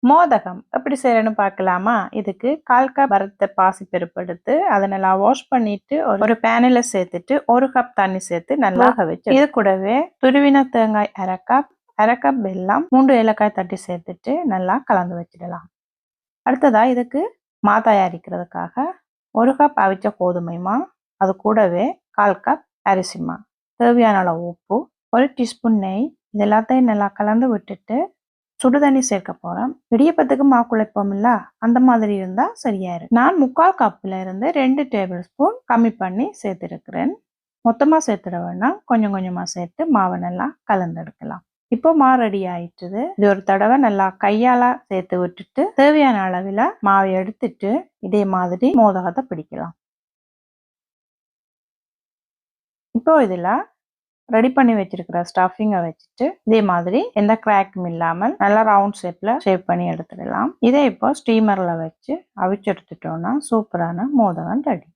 மோதகம் எப்படி செய்யறேன்னு பார்க்கலாமா? இதுக்கு 1/4 கப் வறுத்த பாசிப்பருப்பு எடுத்து அதை நல்லா வாஷ் பண்ணிட்டு ஒரு பேனில் சேர்த்துட்டு 1 கப் தண்ணி சேர்த்து நல்லா வச்சு, இது கூடவே துருவின தேங்காய் 1/2 கப், 1/2 கப் வெல்லம், 3 ஏலக்காய் தட்டி சேர்த்துட்டு நல்லா கலந்து வச்சிடலாம். அடுத்ததா இதுக்கு மா தயாரிக்கிறதுக்காக 1 கப் அவிச்ச கோதுமை மா, அது கூடவே 1/4 கப் அரிசி மா, தேவையான அளவு உப்பு, 1 டீஸ்பூன் நெய், இது எல்லாத்தையும் நல்லா கலந்து விட்டுட்டு சுடுதண்ணி சேர்க்க போறோம். இடியப்பத்துக்கு மா குழைப்போம் இல்ல, அந்த மாதிரி இருந்தா சரியாயிரும். நான் 3/4 கப்ல இருந்து 2 டேபிள் ஸ்பூன் கம்மி பண்ணி சேர்த்திருக்கிறேன். மொத்தமா சேர்த்துட வேண்டாம், கொஞ்சம் கொஞ்சமா சேர்த்து மாவை நல்லா கலந்தெடுக்கலாம். இப்போ மா ரெடி ஆயிட்டுது. இது ஒரு தடவை நல்லா கையால சேர்த்து விட்டுட்டு தேவையான அளவில் மாவை எடுத்துட்டு இதே மாதிரி மோதகத்தை பிடிக்கலாம். இப்போ இதுல ரெடி பண்ணி வச்சிருக்கிற ஸ்டஃபிங்கை வச்சுட்டு இதே மாதிரி எந்த கிராக்கும் இல்லாமல் நல்லா ரவுண்ட் ஷேப் பண்ணி எடுத்துடலாம். இதை இப்போ ஸ்டீமர்ல வச்சு அவிச்சு எடுத்துட்டோம்னா சூப்பரான மோதகம் ரெடி.